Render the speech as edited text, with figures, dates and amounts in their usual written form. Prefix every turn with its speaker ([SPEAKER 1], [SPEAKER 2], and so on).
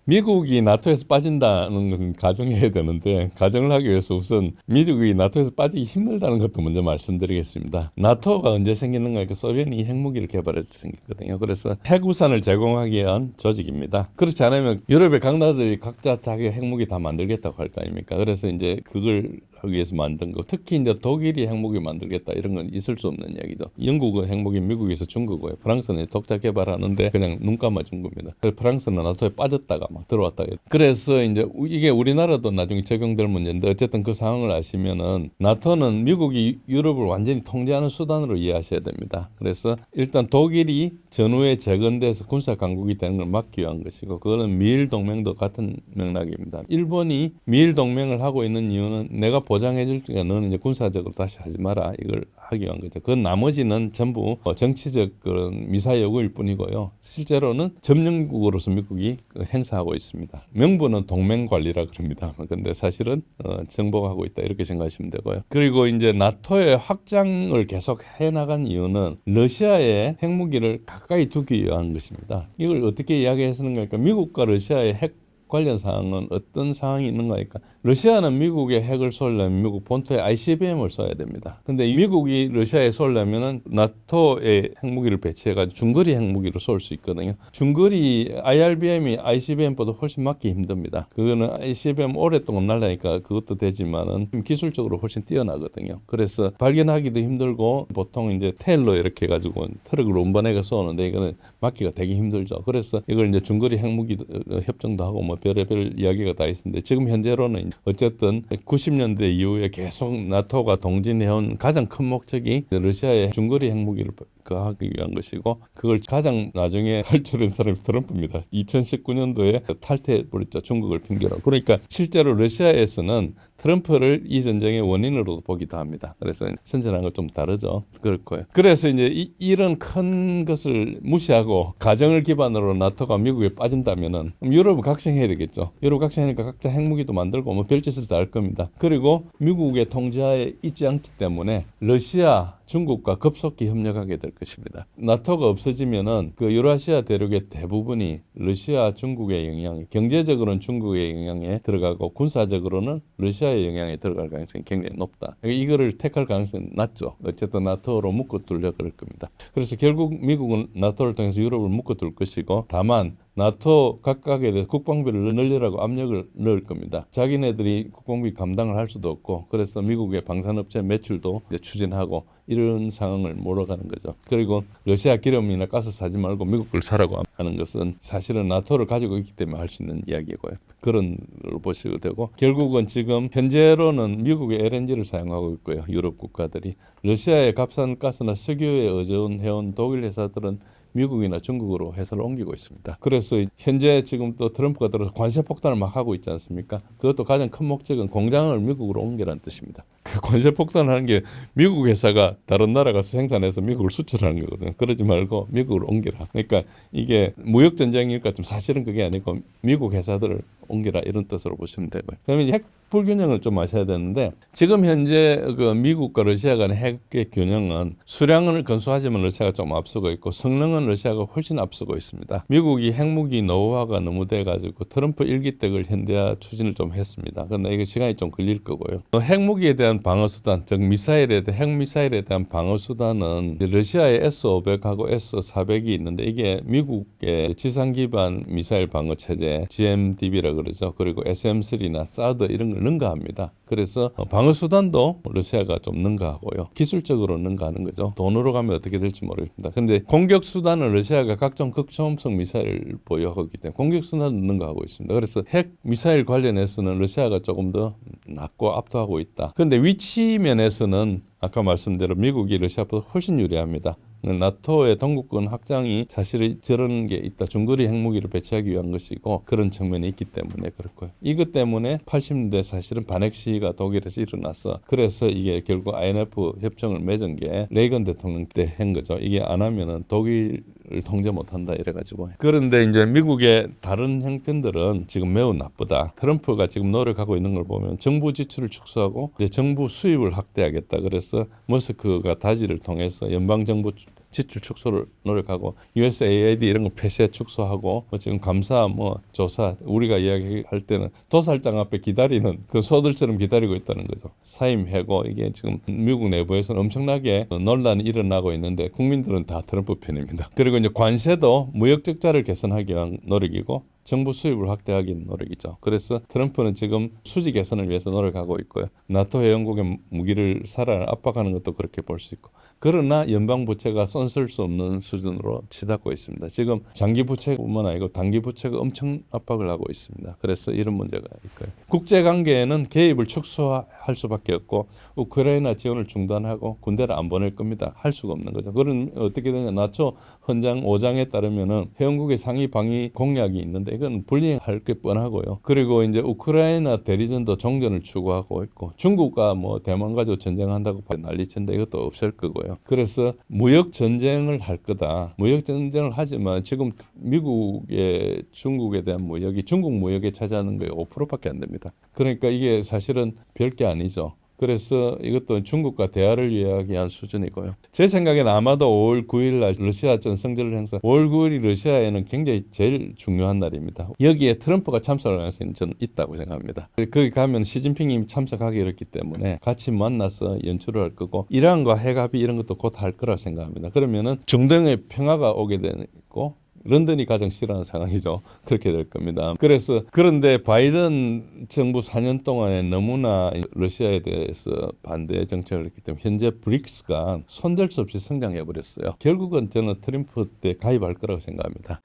[SPEAKER 1] 미국이 나토에서 빠진다는 건 가정해야 되는데, 가정을 하기 위해서 우선 미국이 나토에서 빠지기 힘들다는 것도 먼저 말씀드리겠습니다. 나토가 언제 생기는가 하니까 소련이 핵무기를 개발해서 생겼거든요. 그래서 핵우산을 제공하기 위한 조직입니다. 그렇지 않으면 유럽의 각 나라들이 각자 자기 핵무기 다 만들겠다고 할 거 아닙니까? 그래서 이제 그걸 하기 위해서 만든 거. 특히 이제 독일이 핵무기 만들겠다 이런 건 있을 수 없는 이야기죠. 영국은 핵무기 미국에서 준 거고요. 프랑스는 독자 개발하는데 그냥 눈 감아준 겁니다. 그래서 프랑스는 나토에 빠졌다가 막 들어왔다가. 그래서 이제 이게 우리나라도 나중에 적용될 문제인데, 어쨌든 그 상황을 아시면은 나토는 미국이 유럽을 완전히 통제하는 수단으로 이해하셔야 됩니다. 그래서 일단 독일이 전후에 재건돼서 군사 강국이 되는 걸 막기 위한 것이고, 그거는 미일 동맹도 같은 맥락입니다. 일본이 미일 동맹을 하고 있는 이유는 내가 보장해 줄 테니까 너는 이제 군사적으로 다시 하지 마라, 이걸 하기 위한 거죠. 그 나머지는 전부 정치적 그런 미사 여구일 뿐이고요. 실제로는 점령국으로서 미국이 행사하고 있습니다. 명분은 동맹 관리라 그럽니다. 근데 사실은 정복하고 있다, 이렇게 생각하시면 되고요. 그리고 이제 나토의 확장을 계속 해나간 이유는 러시아의 핵무기를 가까이 두기 위한 것입니다. 이걸 어떻게 이야기했는가 하니까, 미국과 러시아의 핵 관련 사항은 어떤 상황이 있는가 하니까, 러시아는 미국의 핵을 쏘려면 미국 본토에 ICBM을 쏴야 됩니다. 근데 미국이 러시아에 쏘려면은 나토의 핵무기를 배치해가지고 중거리 핵무기로 쏠 수 있거든요. 중거리 IRBM이 ICBM보다 훨씬 맞기 힘듭니다. 그거는 ICBM 오랫동안 날라니까 그것도 되지만은 기술적으로 훨씬 뛰어나거든요. 그래서 발견하기도 힘들고, 보통 이제 테일러 이렇게 해가지고 트럭으로 운반해가 쏘는데 이거는 맞기가 되게 힘들죠. 그래서 이걸 이제 중거리 핵무기 협정도 하고 뭐 별의별 이야기가 다 있는데, 지금 현재로는 어쨌든 90년대 이후에 계속 나토가 동진해온 가장 큰 목적이 러시아의 중거리 핵무기를 하기 위한 것이고, 그걸 가장 나중에 탈출한 사람이 트럼프입니다. 2019년도에 탈퇴해버렸죠, 중국을 핑계로. 그러니까 실제로 러시아에서는 트럼프를 이 전쟁의 원인으로 보기도 합니다. 그래서 선전한 건 좀 다르죠. 그럴 거예요. 그래서 이제 이런 큰 것을 무시하고 가정을 기반으로 나토가 미국에 빠진다면은 유럽은 각성해야 되겠죠. 유럽 각성하니까 각자 핵무기도 만들고 뭐 별짓을 다 할 겁니다. 그리고 미국의 통제하에 있지 않기 때문에 러시아, 중국과 급속히 협력하게 될 것입니다. 나토가 없어지면은 그 유라시아 대륙의 대부분이 러시아, 중국의 영향이, 경제적으로는 중국의 영향에 들어가고 군사적으로는 러시아의 영향에 들어갈 가능성이 굉장히 높다. 이거를 택할 가능성이 낮죠. 어쨌든 나토로 묶어두려고 그럴 겁니다. 그래서 결국 미국은 나토를 통해서 유럽을 묶어둘 것이고, 다만 나토 각각에 대해서 국방비를 늘리라고 압력을 넣을 겁니다. 자기네들이 국방비 감당을 할 수도 없고, 그래서 미국의 방산업체 매출도 이제 추진하고 이런 상황을 몰아가는 거죠. 그리고 러시아 기름이나 가스 사지 말고 미국 걸 사라고 하는 것은 사실은 나토를 가지고 있기 때문에 할 수 있는 이야기고요. 그런 걸 보시게 되고, 결국은 지금 현재로는 미국의 LNG를 사용하고 있고요. 유럽 국가들이 러시아의 값싼 가스나 석유에 의존해온 독일 회사들은 미국이나 중국으로 회사를 옮기고 있습니다. 그래서 현재 지금 또 트럼프가 들어서 관세 폭탄을 막 하고 있지 않습니까? 그것도 가장 큰 목적은 공장을 미국으로 옮기라는 뜻입니다. 그 관세 폭탄을 하는 게 미국 회사가 다른 나라 가서 생산해서 미국을 수출하는 거거든요. 그러지 말고 미국으로 옮기라. 그러니까 이게 무역 전쟁이니까 좀 사실은 그게 아니고 미국 회사들을 옮기라, 이런 뜻으로 보시면 되고요. 그러면 핵 불균형을 좀 아셔야 되는데, 지금 현재 그 미국과 러시아 간의 핵의 균형은 수량을 근소하지만 러시아가 좀 앞서고 있고, 성능은 러시아가 훨씬 앞서고 있습니다. 미국이 핵무기 노후화가 너무 돼가지고 트럼프 1기 때 그걸 현대화 추진을 좀 했습니다. 그런데 이게 시간이 좀 걸릴 거고요. 핵무기에 대한 방어 수단, 즉 미사일에 대한, 핵미사일에 대한 방어 수단은 러시아의 S-500하고 S-400이 있는데, 이게 미국의 지상 기반 미사일 방어 체제 GMDB라고 그러죠. 그리고 SM3나 사드 이런 걸 능가합니다. 그래서 방어 수단도 러시아가 좀 능가하고요. 기술적으로 능가하는 거죠. 돈으로 가면 어떻게 될지 모르겠습니다. 근데 공격 수단은 러시아가 각종 극초음속 미사일을 보유하고 있기 때문에 공격 수단도 능가하고 있습니다. 그래서 핵 미사일 관련해서는 러시아가 조금 더 낫고 압도하고 있다. 그런데 위치 면에서는 아까 말씀대로 미국이 러시아보다 훨씬 유리합니다. 나토의 동국권 확장이 사실 저런 게 있다. 중거리 핵무기를 배치하기 위한 것이고, 그런 측면이 있기 때문에 그렇고요. 이것 때문에 80년대 사실은 반핵 시위가 독일에서 일어났어. 그래서 이게 결국 INF 협정을 맺은 게 레이건 대통령 때 한 거죠. 이게 안 하면은 독일을 통제 못한다 이래가지고. 그런데 이제 미국의 다른 형편들은 지금 매우 나쁘다. 트럼프가 지금 노력하고 있는 걸 보면 정부 지출을 축소하고 이제 정부 수입을 확대하겠다. 그래서 머스크가 다지를 통해서 연방 정부 지출 축소를 노력하고 USAID 이런 거 폐쇄 축소하고 지금 감사 조사 우리가 이야기할 때는 도살장 앞에 기다리는 그 소들처럼 기다리고 있다는 거죠. 사임 해고 이게 지금 미국 내부에서는 엄청나게 논란이 일어나고 있는데 국민들은 다 트럼프 편입니다. 그리고 이제 관세도 무역 적자를 개선하기 위한 노력이고 정부 수입을 확대하기 위한 노력이죠. 그래서 트럼프는 지금 수지 개선을 위해서 노력하고 있고요. 나토 회원국의 무기를 살아 압박하는 것도 그렇게 볼 수 있고. 그러나 연방 부채가 손쓸 수 없는 수준으로 치닫고 있습니다. 지금 장기 부채뿐만 아니고 단기 부채가 엄청 압박을 하고 있습니다. 그래서 이런 문제가 있고요. 국제 관계에는 개입을 축소할 수밖에 없고 우크라이나 지원을 중단하고 군대를 안 보낼 겁니다. 할 수가 없는 거죠. 그런 어떻게 되냐? 나토 헌장 5장에 따르면은 회원국의 상위 방위 공약이 있는데 이건 불이행할 게 뻔하고요. 그리고 이제 우크라이나 대리전도 종전을 추구하고 있고 중국과 대만 가지고 전쟁한다고 난리친다 이것도 없을 거고요. 그래서 무역 전쟁을 할 거다. 무역 전쟁을 하지만 지금 미국의 중국에 대한 무역이 중국 무역에 차지하는 게 5%밖에 안 됩니다. 그러니까 이게 사실은 별게 아니죠. 그래서 이것도 중국과 대화를 이야기한 수준이고요. 제 생각에는 아마도 5월 9일 날 러시아 전성절 행사 5월 9일이 러시아에는 굉장히 제일 중요한 날입니다. 여기에 트럼프가 참석할 가능성이 저는 있다고 생각합니다. 거기 가면 시진핑이 참석하기 어렵기 때문에 같이 만나서 연출을 할 거고 이란과 핵합의 이런 것도 곧 할 거라 생각합니다. 그러면은 중동의 평화가 오게 되고 런던이 가장 싫어하는 상황이죠. 그렇게 될 겁니다. 그래서 그런데 바이든 정부 4년 동안에 너무나 러시아에 대해서 반대 정책을 했기 때문에 현재 브릭스가 손댈 수 없이 성장해 버렸어요. 결국은 저는 트럼프 때 가입할 거라고 생각합니다.